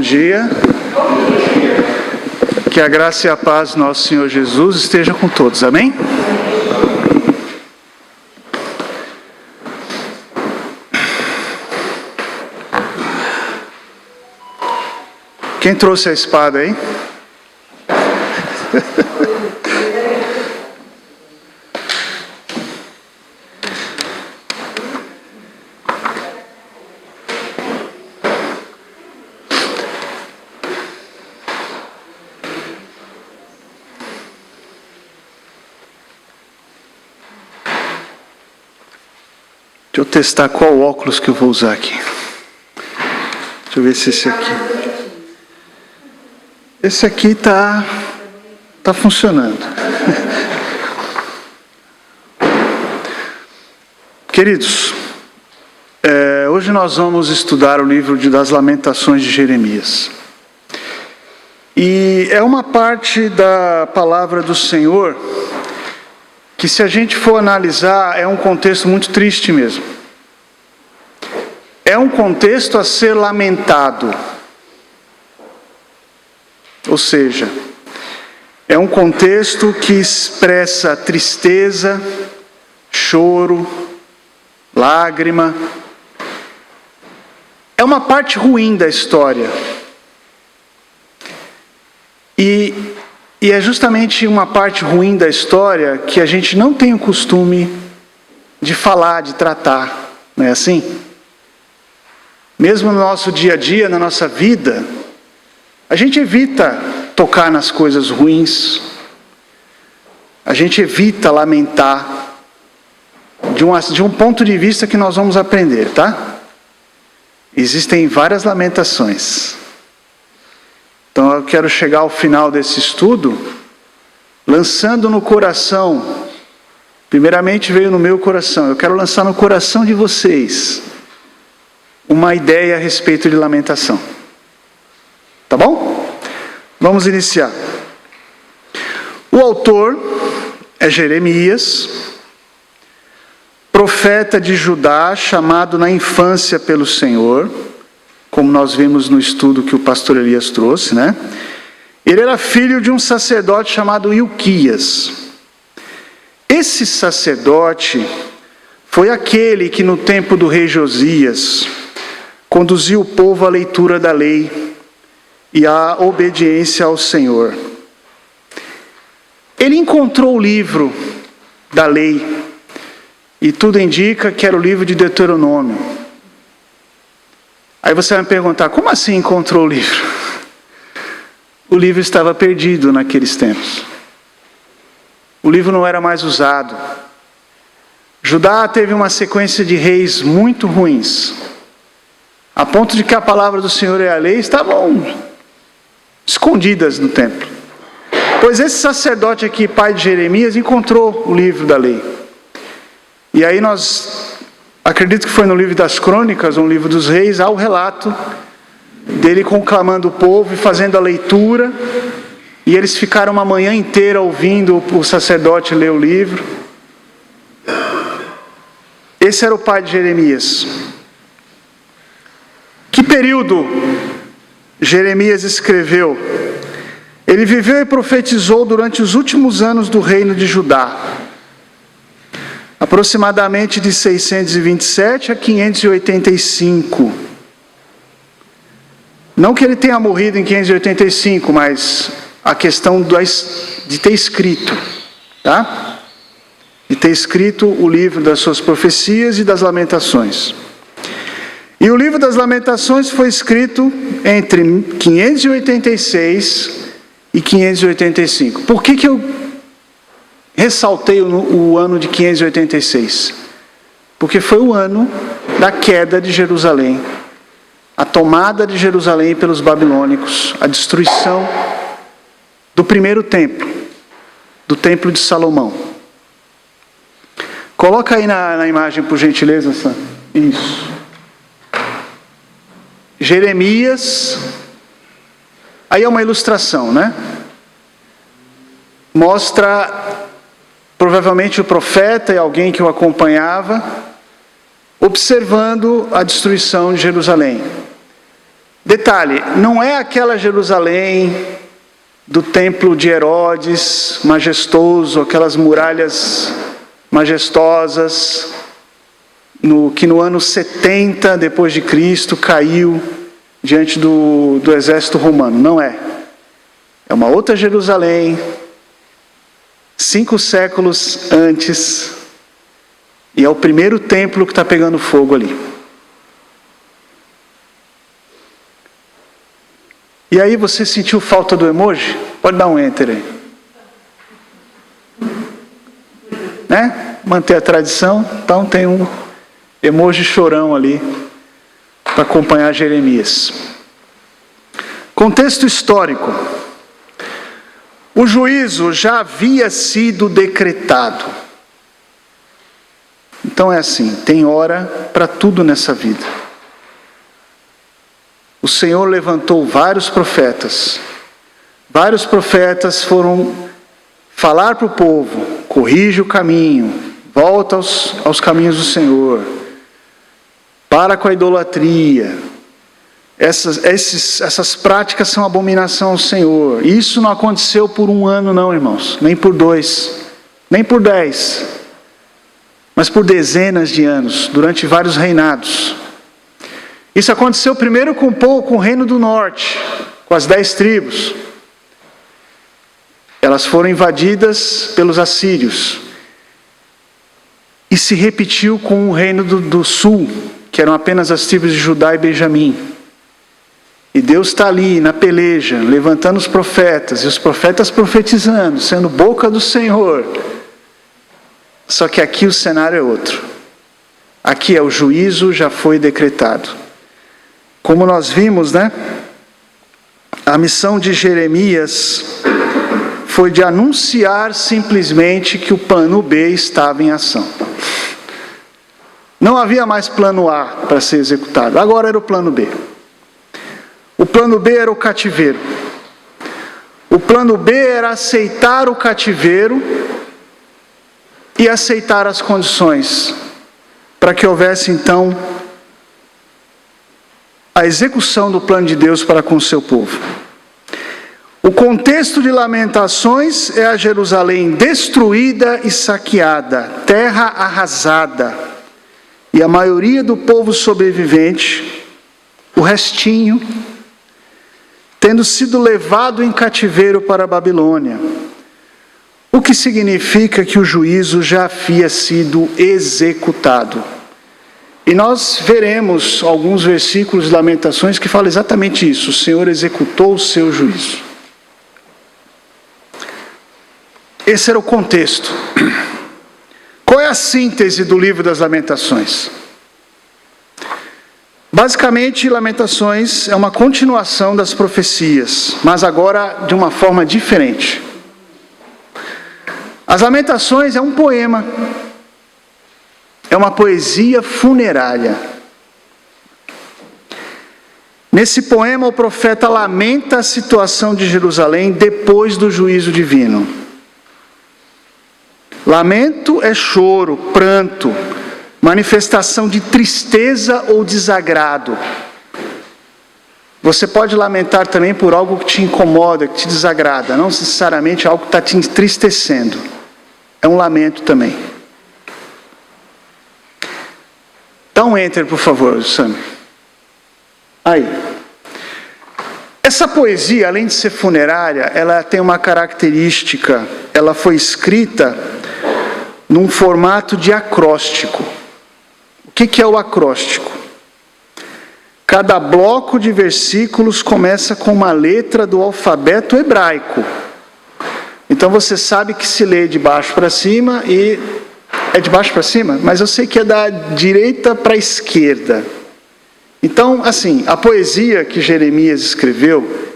dia. Que a graça e a paz do nosso Senhor Jesus esteja com todos. Amém? Quem trouxe a espada aí? Deixa eu testar qual óculos que eu vou usar aqui. Deixa eu ver se esse aqui. Esse aqui tá funcionando. Queridos, hoje nós vamos estudar o livro das Lamentações de Jeremias. E é uma parte da palavra do Senhor que, se a gente for analisar, é um contexto muito triste mesmo. É um contexto a ser lamentado. Ou seja, é um contexto que expressa tristeza, choro, lágrima. É uma parte ruim da história. E é justamente uma parte ruim da história que a gente não tem o costume de falar, de tratar. Não é assim? Mesmo no nosso dia a dia, na nossa vida, a gente evita tocar nas coisas ruins. A gente evita lamentar de um ponto de vista que nós vamos aprender, tá? Existem várias lamentações. Então eu quero chegar ao final desse estudo, lançando no coração, primeiramente veio no meu coração, eu quero lançar no coração de vocês uma ideia a respeito de lamentação. Tá bom? Vamos iniciar. O autor é Jeremias, profeta de Judá, chamado na infância pelo Senhor, como nós vimos no estudo que o pastor Elias trouxe, né? Ele era filho de um sacerdote chamado Ilquias. Esse sacerdote foi aquele que, no tempo do rei Josias, conduziu o povo à leitura da lei e à obediência ao Senhor. Ele encontrou o livro da lei, e tudo indica que era o livro de Deuteronômio. Aí você vai me perguntar, como assim encontrou o livro? O livro estava perdido naqueles tempos. O livro não era mais usado. Judá teve uma sequência de reis muito ruins, a ponto de que a palavra do Senhor e a lei estavam escondidas no templo. Pois esse sacerdote aqui, pai de Jeremias, encontrou o livro da lei. E aí acredito que foi no livro das crônicas, ou no livro dos reis, há o relato dele conclamando o povo e fazendo a leitura. E eles ficaram uma manhã inteira ouvindo o sacerdote ler o livro. Esse era o pai de Jeremias. Que período Jeremias escreveu? Ele viveu e profetizou durante os últimos anos do reino de Judá, aproximadamente de 627 a 585. Não que ele tenha morrido em 585, mas a questão de ter escrito, tá? De ter escrito o livro das suas profecias e das lamentações. E o livro das lamentações foi escrito entre 586 e 585. Por que eu ressaltei o ano de 586? Porque foi o ano da queda de Jerusalém, a tomada de Jerusalém pelos babilônicos, a destruição do primeiro templo, do templo de Salomão. Coloca aí na imagem, por gentileza, Sam. Isso. Jeremias, aí é uma ilustração, né? Mostra provavelmente o profeta e alguém que o acompanhava, observando a destruição de Jerusalém. Detalhe, não é aquela Jerusalém do templo de Herodes, majestoso, aquelas muralhas majestosas, que no ano 70 depois de Cristo caiu diante do exército romano. Não é. É uma outra Jerusalém, 5 séculos antes, e é o primeiro templo que está pegando fogo ali. E aí você sentiu falta do emoji? Pode dar um enter aí. Né? Manter a tradição, então tem um emoji chorão ali para acompanhar Jeremias. Contexto histórico. O juízo já havia sido decretado. Então é assim, tem hora para tudo nessa vida. O Senhor levantou vários profetas. Vários profetas foram falar para o povo: corrige o caminho, volta aos caminhos do Senhor, para com a idolatria. Essas práticas são abominação ao Senhor. Isso não aconteceu por 1 ano não, irmãos, nem por 2, nem por 10, mas por dezenas de anos, durante vários reinados. Isso aconteceu primeiro com o reino do norte, com as 10 tribos. Elas foram invadidas pelos assírios. E se repetiu com o reino do sul, que eram apenas as tribos de Judá e Benjamim. E Deus está ali na peleja, levantando os profetas, e os profetas profetizando, sendo boca do Senhor. Só que aqui o cenário é outro. Aqui o juízo já foi decretado. Como nós vimos, né? A missão de Jeremias foi de anunciar simplesmente que o plano B estava em ação. Não havia mais plano A para ser executado, agora era o plano B. O plano B era o cativeiro. O plano B era aceitar o cativeiro e aceitar as condições para que houvesse então a execução do plano de Deus para com o seu povo. O contexto de Lamentações é a Jerusalém destruída e saqueada, terra arrasada, e a maioria do povo sobrevivente, o restinho, tendo sido levado em cativeiro para a Babilônia, o que significa que o juízo já havia sido executado. E nós veremos alguns versículos de Lamentações que falam exatamente isso: o Senhor executou o seu juízo. Esse era o contexto. Qual é a síntese do livro das Lamentações? Basicamente, Lamentações é uma continuação das profecias, mas agora de uma forma diferente. As Lamentações é um poema. É uma poesia funerária. Nesse poema, o profeta lamenta a situação de Jerusalém depois do juízo divino. Lamento é choro, pranto, manifestação de tristeza ou desagrado. Você pode lamentar também por algo que te incomoda, que te desagrada, não necessariamente algo que está te entristecendo. É um lamento também. Dá um enter, por favor, Sam. Aí. Essa poesia, além de ser funerária, ela tem uma característica. Ela foi escrita num formato de acróstico. O que é o acróstico? Cada bloco de versículos começa com uma letra do alfabeto hebraico. Então você sabe que se lê de baixo para cima e... É de baixo para cima? Mas eu sei que é da direita para a esquerda. Então, assim, a poesia que Jeremias escreveu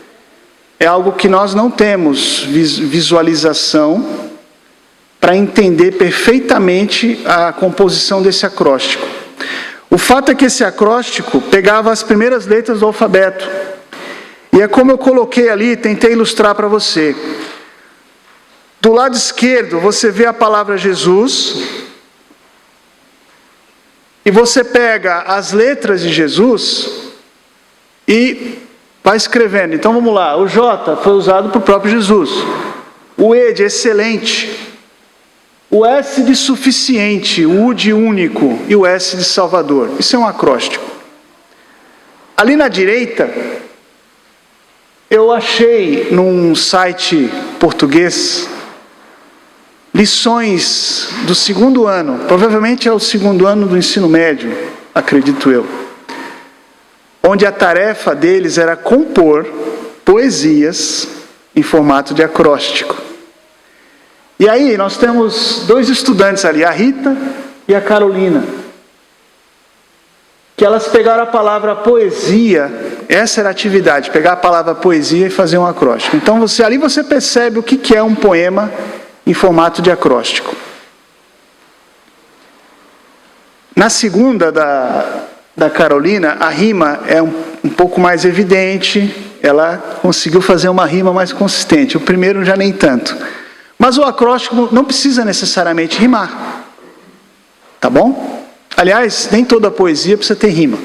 é algo que nós não temos visualização para entender perfeitamente a composição desse acróstico. O fato é que esse acróstico pegava as primeiras letras do alfabeto. E é como eu coloquei ali, tentei ilustrar para você. Do lado esquerdo, você vê a palavra Jesus. E você pega as letras de Jesus e vai escrevendo. Então vamos lá, o J foi usado para o próprio Jesus. O E de excelente. O S de suficiente, o U de único e o S de Salvador. Isso é um acróstico. Ali na direita, eu achei num site português lições do segundo ano. Provavelmente é o segundo ano do ensino médio, acredito eu. Onde a tarefa deles era compor poesias em formato de acróstico. E aí nós temos dois estudantes ali, a Rita e a Carolina, que elas pegaram a palavra poesia, essa era a atividade, pegar a palavra poesia e fazer um acróstico. Então ali você percebe o que é um poema em formato de acróstico. Na segunda da Carolina, a rima é um pouco mais evidente, ela conseguiu fazer uma rima mais consistente. O primeiro já nem tanto. Mas o acróstico não precisa necessariamente rimar. Tá bom? Aliás, nem toda poesia precisa ter rima.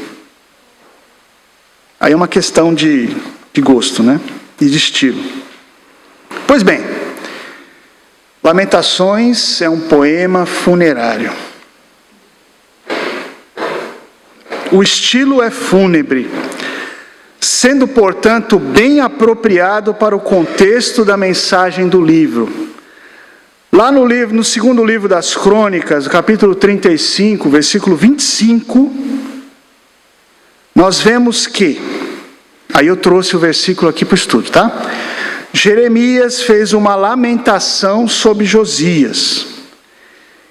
Aí é uma questão de gosto, né? E de estilo. Pois bem, Lamentações é um poema funerário. O estilo é fúnebre, sendo, portanto, bem apropriado para o contexto da mensagem do livro. Lá no segundo livro das Crônicas, capítulo 35, versículo 25, nós vemos que, aí eu trouxe o versículo aqui para o estudo, tá? Jeremias fez uma lamentação sobre Josias.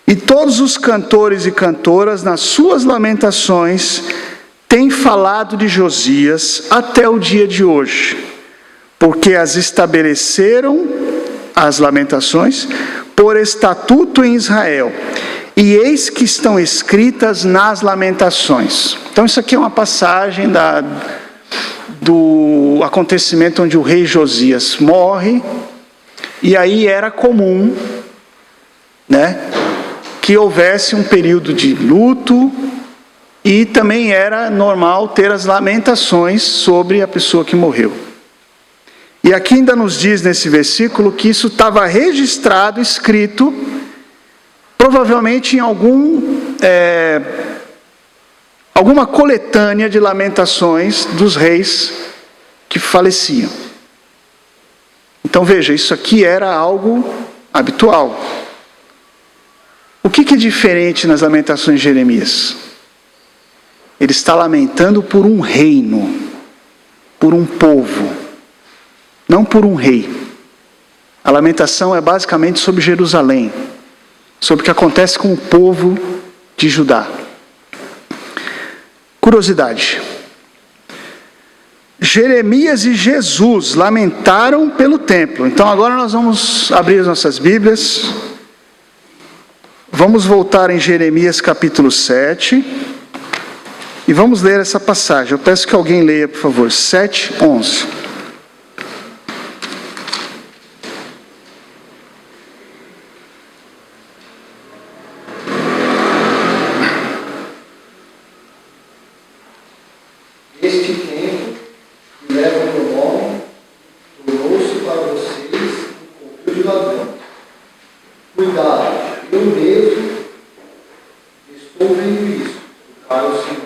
E todos os cantores e cantoras, nas suas lamentações, têm falado de Josias até o dia de hoje, porque as estabeleceram, as lamentações, por estatuto em Israel, e eis que estão escritas nas lamentações. Então isso aqui é uma passagem do acontecimento onde o rei Josias morre, e aí era comum, né, que houvesse um período de luto, e também era normal ter as lamentações sobre a pessoa que morreu. E aqui ainda nos diz nesse versículo que isso estava registrado, escrito, provavelmente em alguma coletânea de lamentações dos reis que faleciam. Então veja, isso aqui era algo habitual. O que é diferente nas lamentações de Jeremias? Ele está lamentando por um reino, por um povo, não por um rei. A lamentação é basicamente sobre Jerusalém, sobre o que acontece com o povo de Judá. Curiosidade. Jeremias e Jesus lamentaram pelo templo. Então agora nós vamos abrir as nossas Bíblias. Vamos voltar em Jeremias capítulo 7. E vamos ler essa passagem. Eu peço que alguém leia, por favor. 7:11. Este tempo que leva o meu nome, tornou-se para vocês um covil de ladrão. Cuidado, eu mesmo estou vendo isso, para o Senhor.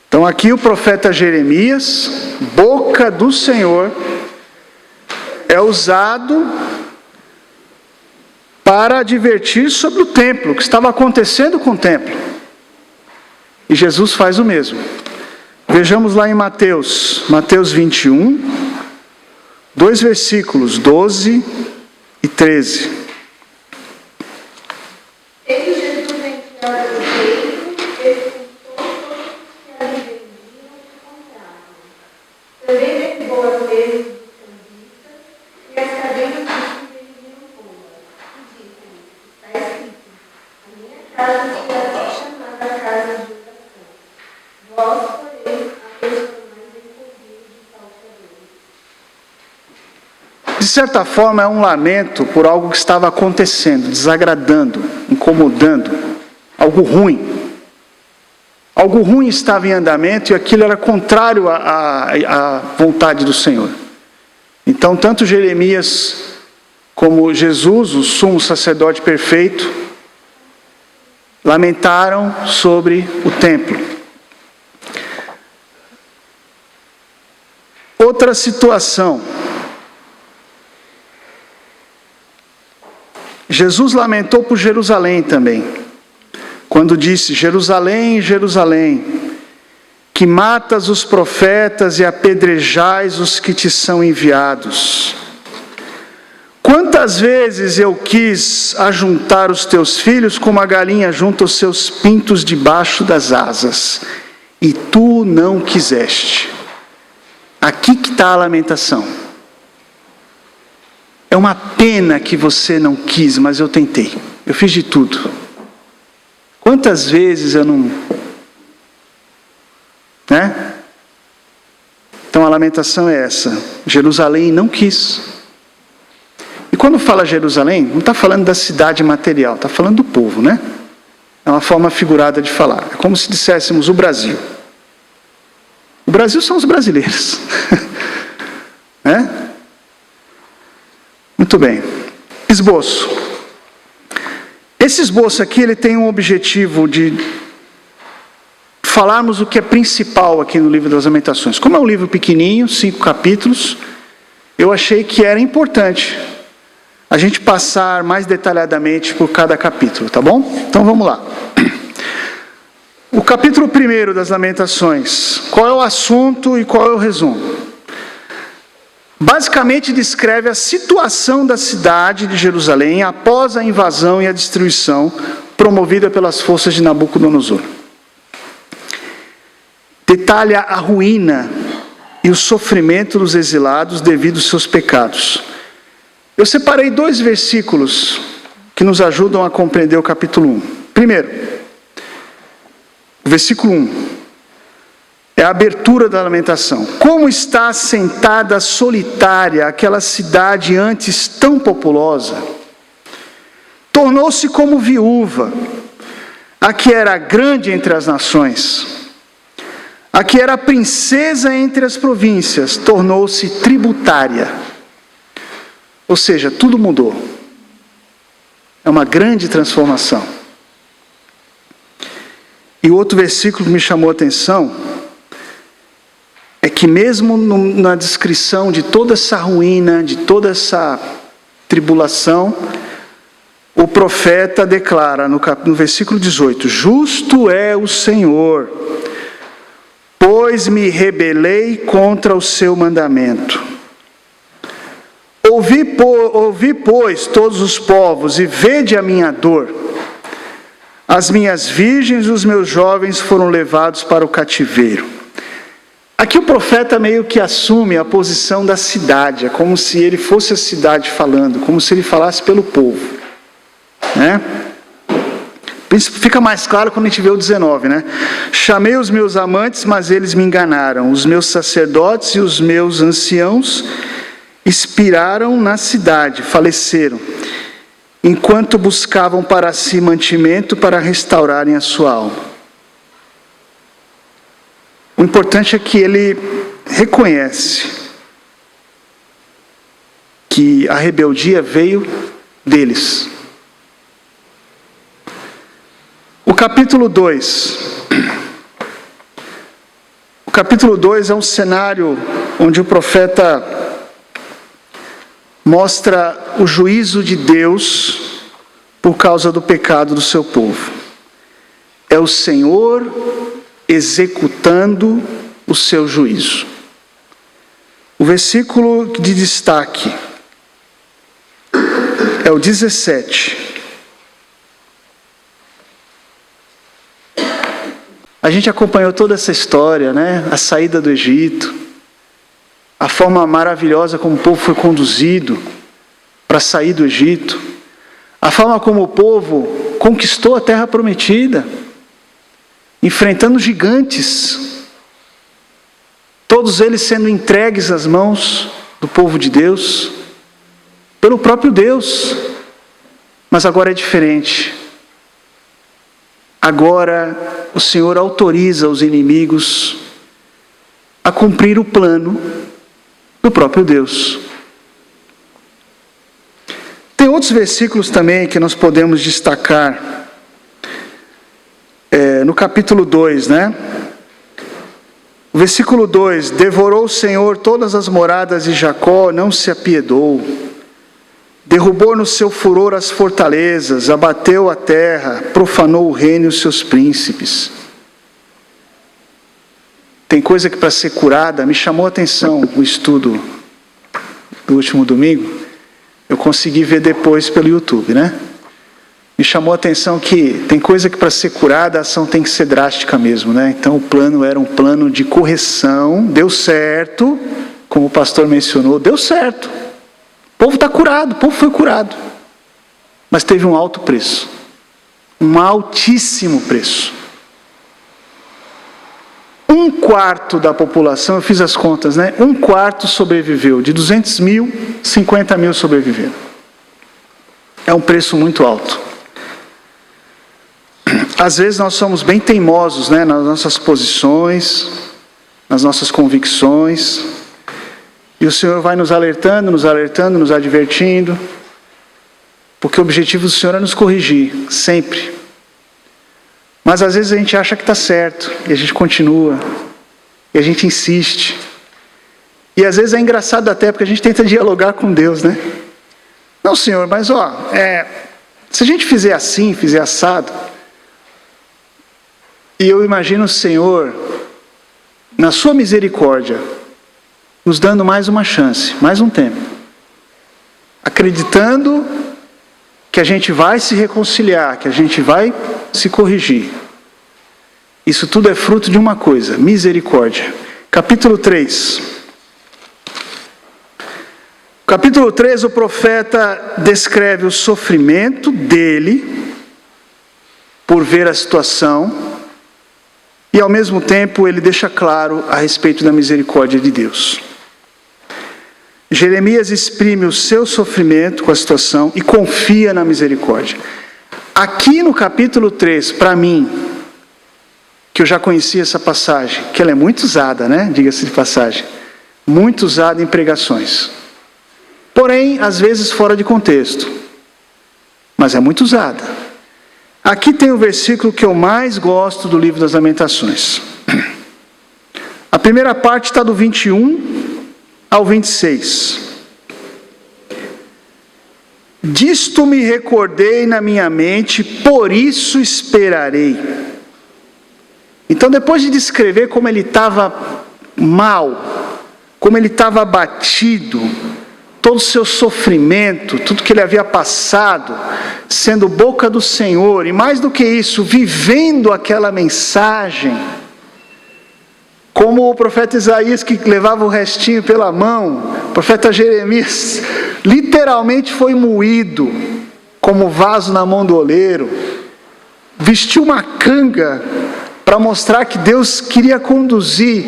Então aqui o profeta Jeremias, boca do Senhor, é usado para advertir sobre o templo, o que estava acontecendo com o templo. E Jesus faz o mesmo. Vejamos lá em Mateus 21, 2 versículos, 12 e 13. Tendo Jesus entrado no reino, expulsou todos que ali vendiam e compravam. Também derrubou as mesas dos cambistas e as cadeiras dos que vendiam pombas. E disse-lhes: está escrito, a minha casa será chamada casa de oração. Vós, porém, a transformais em covil de salteadores. De certa forma é um lamento por algo que estava acontecendo, desagradando, incomodando, algo ruim Algo ruim estava em andamento e aquilo era contrário à vontade do Senhor. Então, tanto Jeremias como Jesus, o sumo sacerdote perfeito, lamentaram sobre o templo. Outra situação. Jesus lamentou por Jerusalém também, quando disse: Jerusalém, Jerusalém, que matas os profetas e apedrejais os que te são enviados. Quantas vezes eu quis ajuntar os teus filhos como a galinha junta os seus pintos debaixo das asas, e tu não quiseste. Aqui que está a lamentação. É uma pena que você não quis, mas eu tentei. Eu fiz de tudo. Quantas vezes eu não... Né? Então a lamentação é essa. Jerusalém não quis. E quando fala Jerusalém, não está falando da cidade material, está falando do povo, né? É uma forma figurada de falar. É como se disséssemos o Brasil. O Brasil são os brasileiros. Né? Muito bem. Esboço. Esse esboço aqui, ele tem um objetivo de falarmos o que é principal aqui no livro das Lamentações. Como é um livro pequenininho, 5 capítulos, eu achei que era importante a gente passar mais detalhadamente por cada capítulo, tá bom? Então vamos lá. O capítulo 1 das Lamentações. Qual é o assunto e qual é o resumo? Basicamente descreve a situação da cidade de Jerusalém após a invasão e a destruição promovida pelas forças de Nabucodonosor. Detalha a ruína e o sofrimento dos exilados devido aos seus pecados. Eu separei 2 versículos que nos ajudam a compreender o capítulo 1. Primeiro, o versículo 1. É a abertura da lamentação. Como está assentada solitária aquela cidade antes tão populosa? Tornou-se como viúva, a que era grande entre as nações. A que era princesa entre as províncias, tornou-se tributária. Ou seja, tudo mudou. É uma grande transformação. E o outro versículo que me chamou a atenção é que mesmo na descrição de toda essa ruína, de toda essa tribulação, o profeta declara no versículo 18: Justo é o Senhor, pois me rebelei contra o seu mandamento. Ouvi, pois, todos os povos, e vede a minha dor. As minhas virgens e os meus jovens foram levados para o cativeiro. Aqui o profeta meio que assume a posição da cidade, é como se ele fosse a cidade falando, como se ele falasse pelo povo. Né? Fica mais claro quando a gente vê o 19, né? Chamei os meus amantes, mas eles me enganaram. Os meus sacerdotes e os meus anciãos expiraram na cidade, faleceram, enquanto buscavam para si mantimento para restaurarem a sua alma. O importante é que ele reconhece que a rebeldia veio deles. O capítulo 2. O capítulo 2 é um cenário onde o profeta mostra o juízo de Deus por causa do pecado do seu povo. É o Senhor executando o seu juízo. O versículo de destaque é o 17. A gente acompanhou toda essa história, né? A saída do Egito, a forma maravilhosa como o povo foi conduzido para sair do Egito, a forma como o povo conquistou a terra prometida, enfrentando gigantes, todos eles sendo entregues às mãos do povo de Deus, pelo próprio Deus. Mas agora é diferente. agora o Senhor autoriza os inimigos a cumprir o plano do próprio Deus. Tem outros versículos também que nós podemos destacar. No capítulo 2, né? O versículo 2: devorou o Senhor todas as moradas de Jacó, não se apiedou. Derrubou no seu furor as fortalezas, abateu a terra, profanou o reino e os seus príncipes. Tem coisa que para ser curada, me chamou a atenção o estudo do último domingo. Eu consegui ver depois pelo YouTube, né? Me chamou a atenção que tem coisa que para ser curada, a ação tem que ser drástica mesmo, né? Então o plano era um plano de correção, deu certo, como o pastor mencionou, deu certo. O povo está curado, o povo foi curado. Mas teve um alto preço. Um altíssimo preço. 1/4 da população, eu fiz as contas, né? 1/4 sobreviveu. De 200 mil, 50 mil sobreviveram. É um preço muito alto. Às vezes nós somos bem teimosos, né? Nas nossas posições, nas nossas convicções. E o Senhor vai nos alertando, nos advertindo. Porque o objetivo do Senhor é nos corrigir, sempre. Mas às vezes a gente acha que está certo, e a gente continua, e a gente insiste. E às vezes é engraçado até, porque a gente tenta dialogar com Deus, né? Não, Senhor, mas se a gente fizer assim, fizer assado, e eu imagino o Senhor, na sua misericórdia, nos dando mais uma chance, mais um tempo, acreditando que a gente vai se reconciliar, que a gente vai se corrigir. Isso tudo é fruto de uma coisa: misericórdia. Capítulo 3. Capítulo 3, o profeta descreve o sofrimento dele por ver a situação, e ao mesmo tempo ele deixa claro a respeito da misericórdia de Deus. Jeremias exprime o seu sofrimento com a situação e confia na misericórdia. Aqui no capítulo 3, para mim, que eu já conhecia essa passagem, que ela é muito usada, né? Diga-se de passagem. Muito usada em pregações. Porém, às vezes fora de contexto. Mas é muito usada. Aqui tem o versículo que eu mais gosto do livro das Lamentações. A primeira parte está do 21 ao 26. Disto me recordei na minha mente, por isso esperarei. Então, depois de descrever como ele estava mal, como ele estava abatido, todo o seu sofrimento, tudo que ele havia passado, sendo boca do Senhor, e mais do que isso, vivendo aquela mensagem, como o profeta Isaías, que levava o restinho pela mão, o profeta Jeremias literalmente foi moído como vaso na mão do oleiro, vestiu uma canga para mostrar que Deus queria conduzir,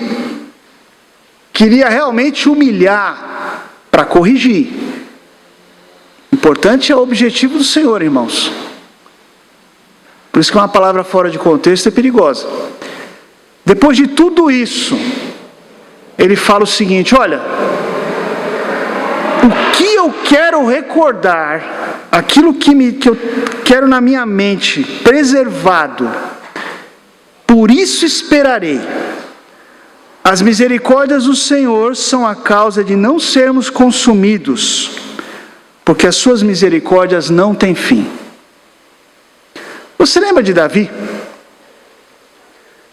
queria realmente humilhar para corrigir. Importante é o objetivo do Senhor, irmãos. Por isso que uma palavra fora de contexto é perigosa. Depois de tudo isso, ele fala o seguinte: olha, o que eu quero recordar, aquilo que eu quero na minha mente, preservado, por isso esperarei. As misericórdias do Senhor são a causa de não sermos consumidos, porque as suas misericórdias não têm fim. Você lembra de Davi?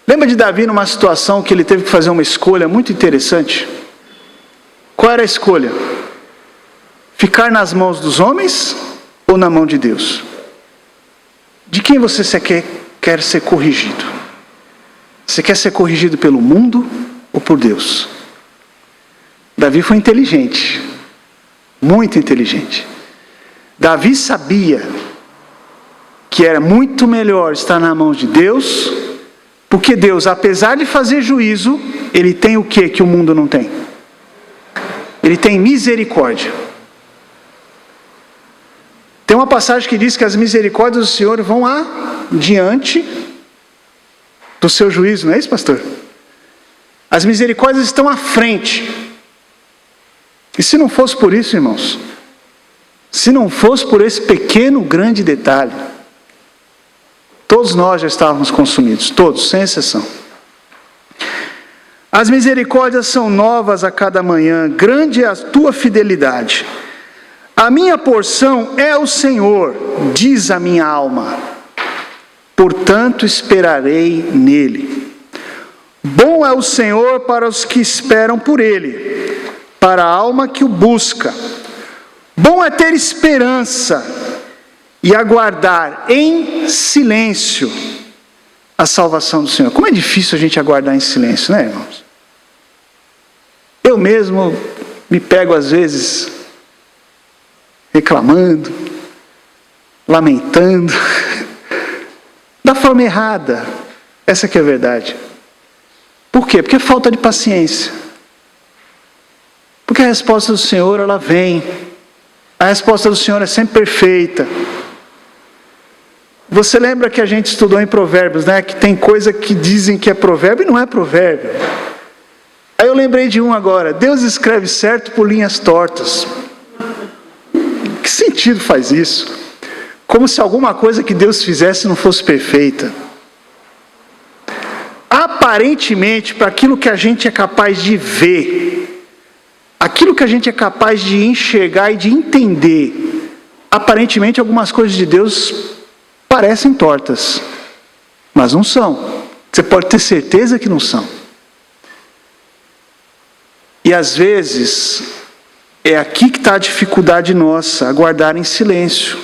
Lembra de Davi numa situação que ele teve que fazer uma escolha muito interessante? Qual era a escolha? Ficar nas mãos dos homens ou na mão de Deus? De quem você quer ser corrigido? Você quer ser corrigido pelo mundo ou por Deus? Davi foi inteligente, muito inteligente. Davi sabia que era muito melhor estar na mão de Deus, porque Deus, apesar de fazer juízo, Ele tem o que o mundo não tem? Ele tem misericórdia. Tem uma passagem que diz que as misericórdias do Senhor vão adiante do seu juízo, não é isso, pastor? As misericórdias estão à frente. E se não fosse por isso, irmãos, se não fosse por esse pequeno, grande detalhe, todos nós já estávamos consumidos, todos, sem exceção. As misericórdias são novas a cada manhã, grande é a tua fidelidade. A minha porção é o Senhor, diz a minha alma, portanto esperarei nele. Bom é o Senhor para os que esperam por ele, para a alma que o busca. Bom é ter esperança e aguardar em silêncio a salvação do Senhor. Como é difícil a gente aguardar em silêncio, né, irmãos? Eu mesmo me pego às vezes reclamando, lamentando, da forma errada. Essa que é a verdade. Por quê? Porque é falta de paciência. Porque a resposta do Senhor, ela vem. A resposta do Senhor é sempre perfeita. Você lembra que a gente estudou em Provérbios, né? Que tem coisa que dizem que é provérbio e não é provérbio. Aí eu lembrei de um agora. Deus escreve certo por linhas tortas. Que sentido faz isso? Como se alguma coisa que Deus fizesse não fosse perfeita. Aparentemente, para aquilo que a gente é capaz de ver, aquilo que a gente é capaz de enxergar e de entender, aparentemente algumas coisas de Deus parecem tortas, mas não são. Você pode ter certeza que não são. E às vezes, é aqui que está a dificuldade nossa, aguardar em silêncio.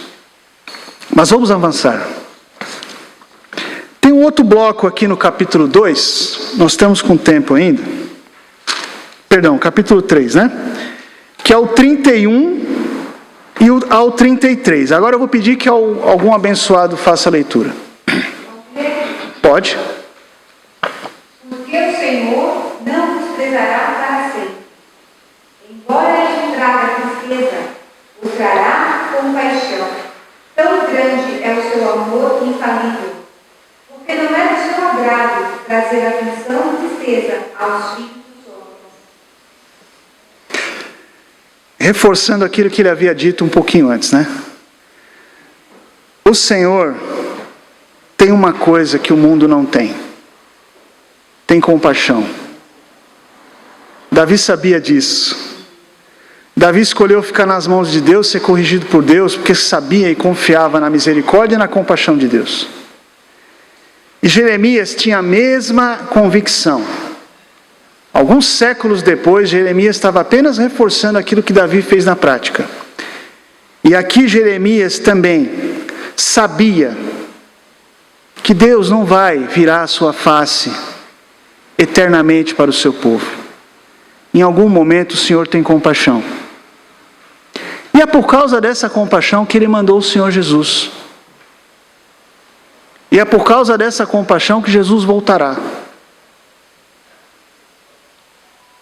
Mas vamos avançar. Tem um outro bloco aqui no capítulo 2, nós estamos com tempo ainda. Perdão, capítulo 3, né? Que é o 31 e ao 33. Agora eu vou pedir que algum abençoado faça a leitura. Pode. Porque o Senhor não desprezará para sempre. Embora lhe traga tristeza, o trará com paixão. Tão grande é o seu amor infalível. Porque não é do seu agrado trazer aflição e tristeza aos filhos dos homens. Reforçando aquilo que ele havia dito um pouquinho antes, né? O Senhor tem uma coisa que o mundo não tem. Tem compaixão. Davi sabia disso. Davi escolheu ficar nas mãos de Deus, ser corrigido por Deus, porque sabia e confiava na misericórdia e na compaixão de Deus. E Jeremias tinha a mesma convicção. Alguns séculos depois, Jeremias estava apenas reforçando aquilo que Davi fez na prática. E aqui Jeremias também sabia que Deus não vai virar a sua face eternamente para o seu povo. Em algum momento o Senhor tem compaixão. E é por causa dessa compaixão que Ele mandou o Senhor Jesus. E é por causa dessa compaixão que Jesus voltará.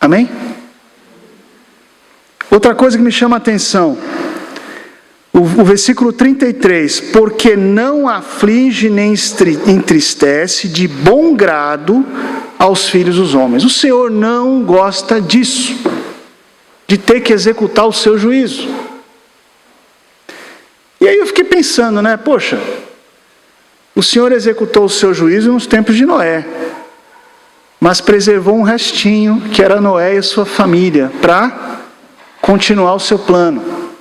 Amém? Outra coisa que me chama a atenção, o versículo 33, porque não aflige nem entristece de bom grado aos filhos dos homens. O Senhor não gosta disso, de ter que executar o seu juízo. E aí eu fiquei pensando, né? Poxa, o Senhor executou o seu juízo nos tempos de Noé, mas preservou um restinho, que era Noé e a sua família, para continuar o seu plano.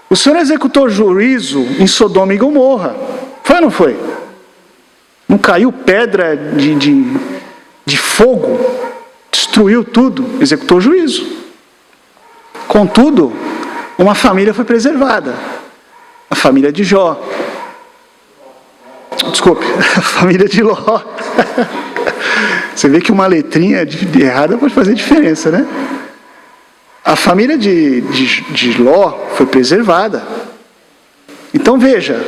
O Senhor executou o juízo em Sodoma e Gomorra. Foi ou não foi? Não caiu pedra de fogo, destruiu tudo, executou o juízo. Contudo, uma família foi preservada. A família de Jó. Desculpe, a família de Ló. Você vê que uma letrinha errada pode fazer diferença, né? A família de Ló foi preservada. Então veja,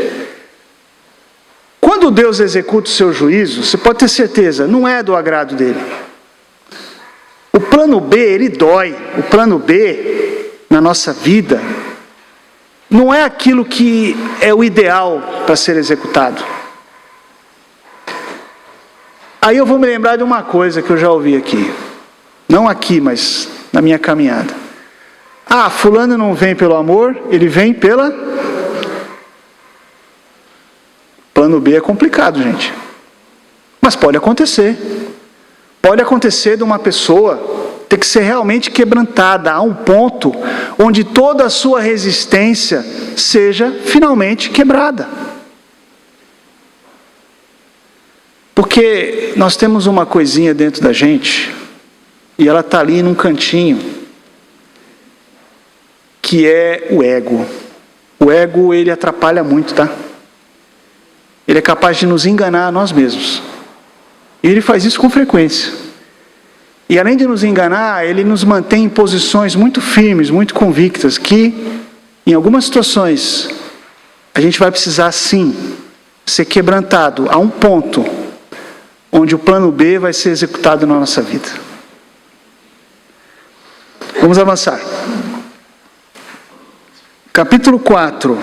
quando Deus executa o seu juízo, você pode ter certeza, não é do agrado dele. O plano B, ele dói. O plano B, na nossa vida, não é aquilo que é o ideal para ser executado. Aí eu vou me lembrar de uma coisa que eu já ouvi aqui. Não aqui, mas na minha caminhada. Ah, fulano não vem pelo amor, ele vem pela... Plano B é complicado, gente. Mas pode acontecer. Pode acontecer de uma pessoa ter que ser realmente quebrantada a um ponto onde toda a sua resistência seja finalmente quebrada. Porque nós temos uma coisinha dentro da gente, e ela está ali num cantinho, que é o ego. O ego, ele atrapalha muito, tá? Ele é capaz de nos enganar a nós mesmos. E ele faz isso com frequência. E além de nos enganar, ele nos mantém em posições muito firmes, muito convictas, que, em algumas situações, a gente vai precisar, sim, ser quebrantado a um ponto onde o plano B vai ser executado na nossa vida. Vamos avançar. Capítulo 4.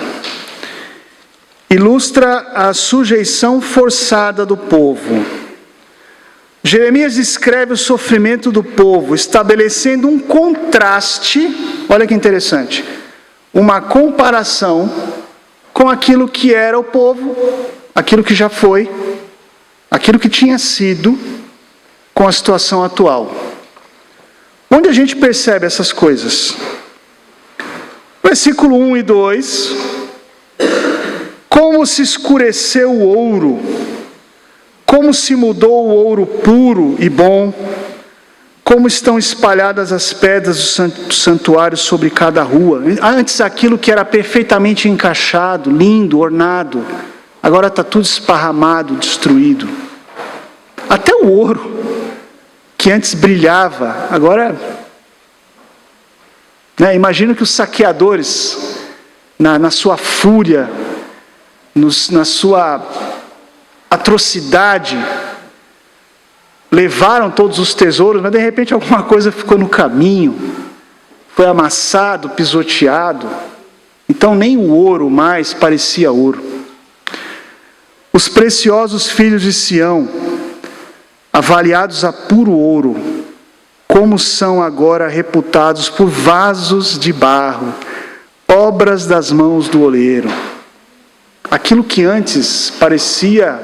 Ilustra a sujeição forçada do povo. Jeremias descreve o sofrimento do povo, estabelecendo um contraste, olha que interessante, uma comparação com aquilo que era o povo, aquilo que já foi, aquilo que tinha sido, com a situação atual. Onde a gente percebe essas coisas? Versículo 1 e 2, como se escureceu o ouro, como se mudou o ouro puro e bom, como estão espalhadas as pedras do santuário sobre cada rua. Antes aquilo que era perfeitamente encaixado, lindo, ornado, agora está tudo esparramado, destruído. Até o ouro, que antes brilhava, agora... Imagino que os saqueadores, na sua fúria, na sua atrocidade, levaram todos os tesouros, mas de repente alguma coisa ficou no caminho, foi amassado, pisoteado, então nem o ouro mais parecia ouro. Os preciosos filhos de Sião, avaliados a puro ouro, como são agora reputados por vasos de barro, obras das mãos do oleiro. Aquilo que antes parecia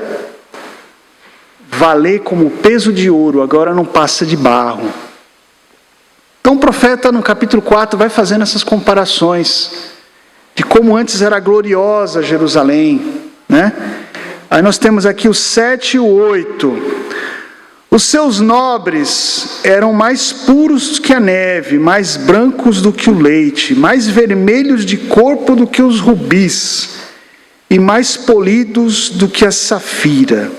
valer como peso de ouro, agora não passa de barro. Então o profeta no capítulo 4 vai fazendo essas comparações de como antes era gloriosa Jerusalém, né? Aí nós temos aqui o 7 e o 8. Os seus nobres eram mais puros que a neve, mais brancos do que o leite, mais vermelhos de corpo do que os rubis, e mais polidos do que a safira.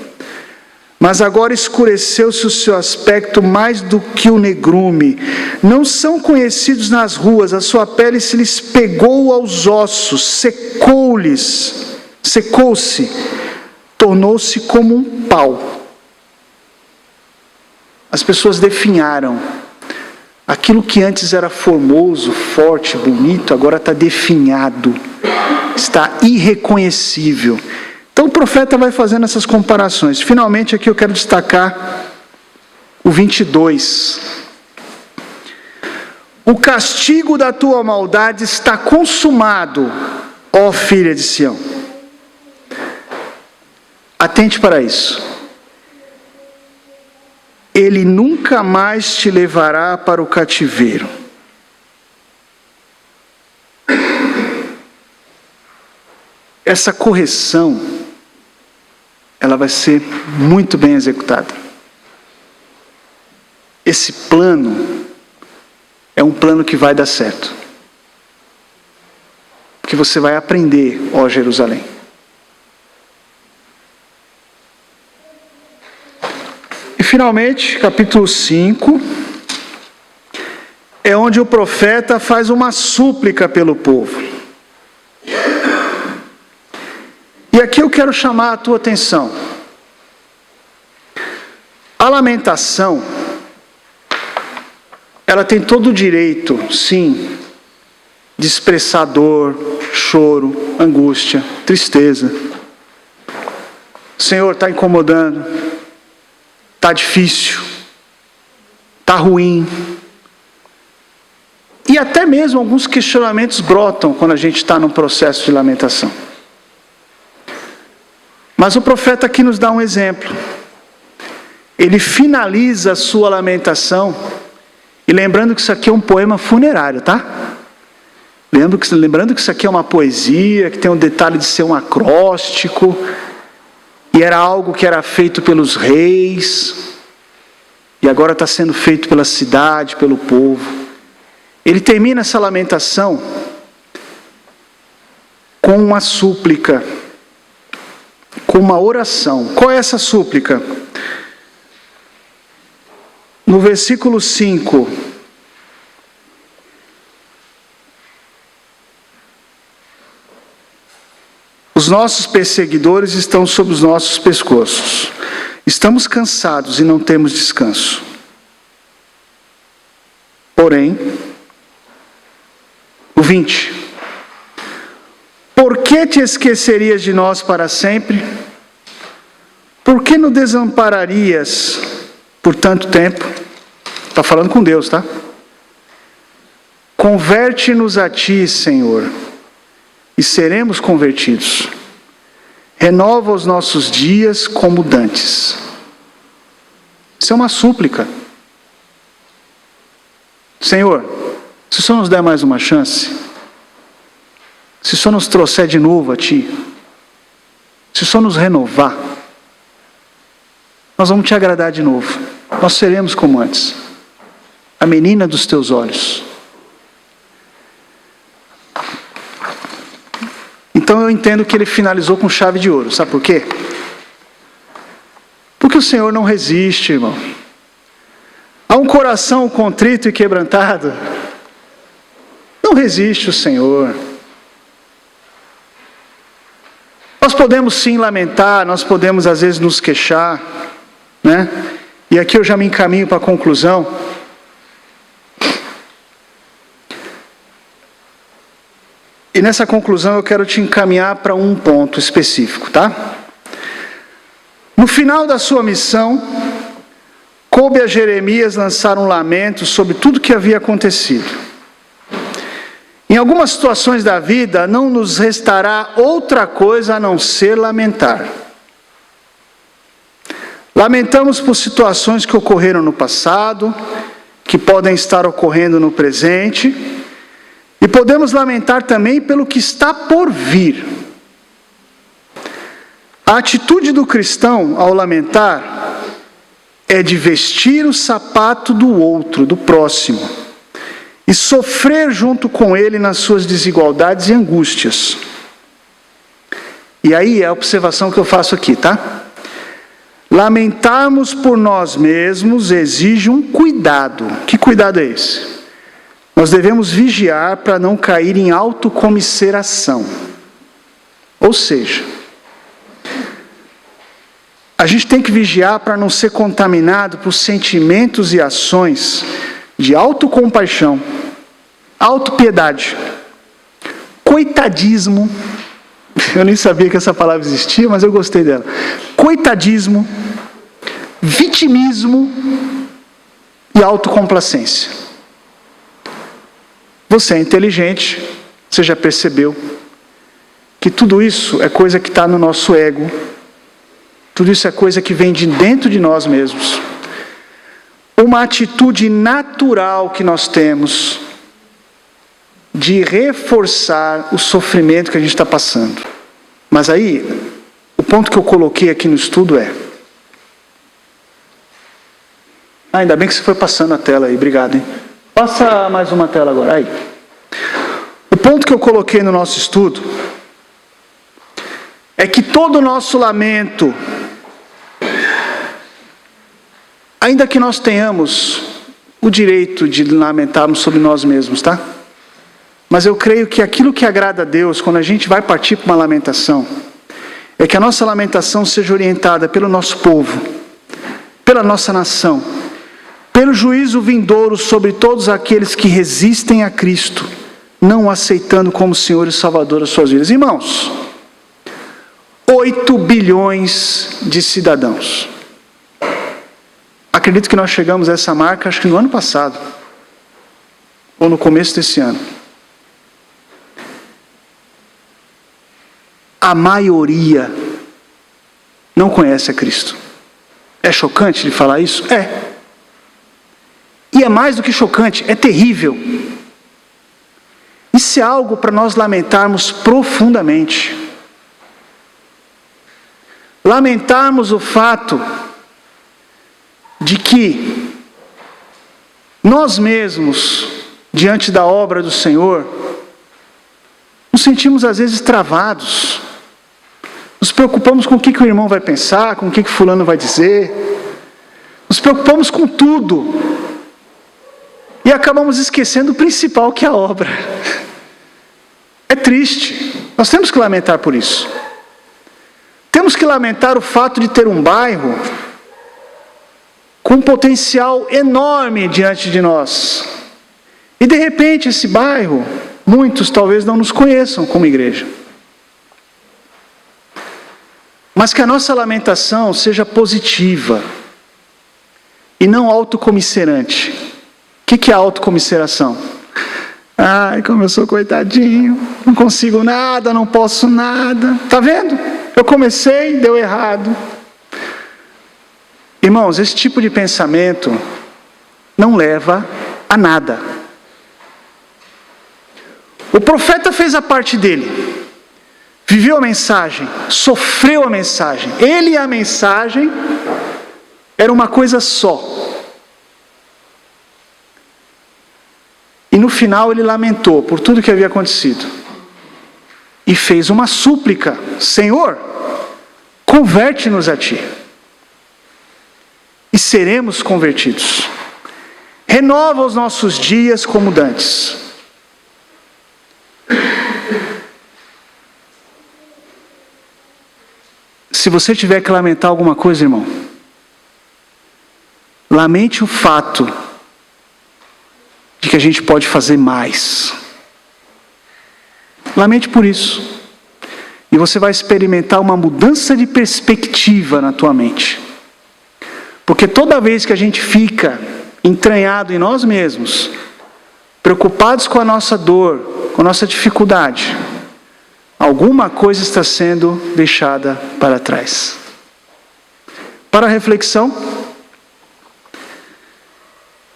Mas agora escureceu-se o seu aspecto mais do que o negrume. Não são conhecidos nas ruas, a sua pele se lhes pegou aos ossos, secou-se, tornou-se como um pau. As pessoas definharam. Aquilo que antes era formoso, forte, bonito, agora está definhado, está irreconhecível. Então o profeta vai fazendo essas comparações. Finalmente aqui eu quero destacar o 22. O castigo da tua maldade está consumado, ó filha de Sião. Atente para isso. Ele nunca mais te levará para o cativeiro. Essa correção, ela vai ser muito bem executada. Esse plano é um plano que vai dar certo. Porque você vai aprender, ó Jerusalém. E finalmente, capítulo 5, é onde o profeta faz uma súplica pelo povo. E aqui eu quero chamar a tua atenção. A lamentação, ela tem todo o direito, sim, de expressar dor, choro, angústia, tristeza. O Senhor está incomodando. está difícil, está ruim. E até mesmo alguns questionamentos brotam quando a gente está num processo de lamentação. Mas o profeta aqui nos dá um exemplo. Ele finaliza a sua lamentação, e lembrando que isso aqui é um poema funerário, tá? Lembrando que isso aqui é uma poesia, que tem um detalhe de ser um acróstico, e era algo que era feito pelos reis, e agora está sendo feito pela cidade, pelo povo. Ele termina essa lamentação com uma súplica, com uma oração. Qual é essa súplica? No versículo 5, os nossos perseguidores estão sob os nossos pescoços. Estamos cansados e não temos descanso. Porém, o 20. Por que te esquecerias de nós para sempre? Por que nos desampararias por tanto tempo? Está falando com Deus, tá? Converte-nos a ti, Senhor, e seremos convertidos. Renova os nossos dias como dantes. Isso é uma súplica. Senhor, se o Senhor nos der mais uma chance, se o Senhor nos trouxer de novo a ti, se o Senhor nos renovar, nós vamos te agradar de novo. Nós seremos como antes. A menina dos teus olhos. Então eu entendo que ele finalizou com chave de ouro. Sabe por quê? Porque o Senhor não resiste, irmão. Há um coração contrito e quebrantado. Não resiste o Senhor. Nós podemos sim lamentar, nós podemos às vezes nos queixar, né? E aqui eu já me encaminho para a conclusão. E nessa conclusão eu quero te encaminhar para um ponto específico, tá? No final da sua missão, coube a Jeremias lançar um lamento sobre tudo que havia acontecido. Em algumas situações da vida, não nos restará outra coisa a não ser lamentar. Lamentamos por situações que ocorreram no passado, que podem estar ocorrendo no presente, e podemos lamentar também pelo que está por vir. A atitude do cristão ao lamentar é de vestir o sapato do outro, do próximo, e sofrer junto com ele nas suas desigualdades e angústias. E aí é a observação que eu faço aqui, tá? Lamentarmos por nós mesmos exige um cuidado. Que cuidado é esse? Nós devemos vigiar para não cair em autocomiseração. Ou seja, a gente tem que vigiar para não ser contaminado por sentimentos e ações de autocompaixão, autopiedade, coitadismo. Eu nem sabia que essa palavra existia, mas eu gostei dela. Coitadismo, vitimismo e autocomplacência. Você é inteligente, você já percebeu que tudo isso é coisa que está no nosso ego, tudo isso é coisa que vem de dentro de nós mesmos. Uma atitude natural que nós temos de reforçar o sofrimento que a gente está passando. Mas aí, o ponto que eu coloquei aqui no estudo é... ainda bem que você foi passando a tela aí, obrigado, hein? Passa mais uma tela agora, aí. O ponto que eu coloquei no nosso estudo é que todo o nosso lamento, ainda que nós tenhamos o direito de lamentarmos sobre nós mesmos, tá? Mas eu creio que aquilo que agrada a Deus, quando a gente vai partir para uma lamentação, é que a nossa lamentação seja orientada pelo nosso povo, pela nossa nação, pelo juízo vindouro sobre todos aqueles que resistem a Cristo, não o aceitando como Senhor e Salvador das suas vidas. Irmãos, 8 bilhões de cidadãos. acredito que nós chegamos a essa marca, acho que no ano passado, ou no começo desse ano. A maioria não conhece a Cristo. É chocante de falar isso? É. E é mais do que chocante, é terrível. Isso é algo para nós lamentarmos profundamente. Lamentarmos o fato de que nós mesmos, diante da obra do Senhor, nos sentimos às vezes travados. Nos preocupamos com o que o irmão vai pensar, com o que fulano vai dizer. Nos preocupamos com tudo. E acabamos esquecendo o principal, que é a obra. É triste. Nós temos que lamentar por isso. Temos que lamentar o fato de ter um bairro com um potencial enorme diante de nós. E de repente esse bairro, muitos talvez não nos conheçam como igreja. Mas que a nossa lamentação seja positiva e não autocomisserante. O que é autocomisseração? Ai, como eu sou coitadinho, não consigo nada, não posso nada. Está vendo? Eu comecei, deu errado. Irmãos, esse tipo de pensamento não leva a nada. O profeta fez a parte dele. Viveu a mensagem, sofreu a mensagem. Ele e a mensagem era uma coisa só. E no final ele lamentou por tudo que havia acontecido. E fez uma súplica: Senhor, converte-nos a Ti. E seremos convertidos. Renova os nossos dias como dantes. Se você tiver que lamentar alguma coisa, irmão, lamente o fato de que a gente pode fazer mais. Lamente por isso. E você vai experimentar uma mudança de perspectiva na tua mente. Porque toda vez que a gente fica entranhado em nós mesmos, preocupados com a nossa dor, com a nossa dificuldade, alguma coisa está sendo deixada para trás. Para a reflexão,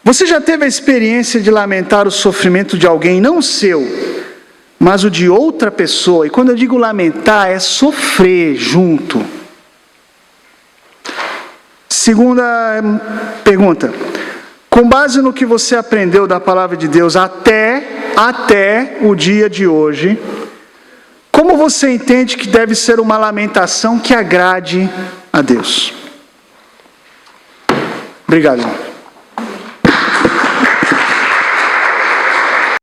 você já teve a experiência de lamentar o sofrimento de alguém, não seu, mas o de outra pessoa? E quando eu digo lamentar, é sofrer junto. Segunda pergunta: com base no que você aprendeu da palavra de Deus até o dia de hoje, como você entende que deve ser uma lamentação que agrade a Deus? Obrigado, irmão.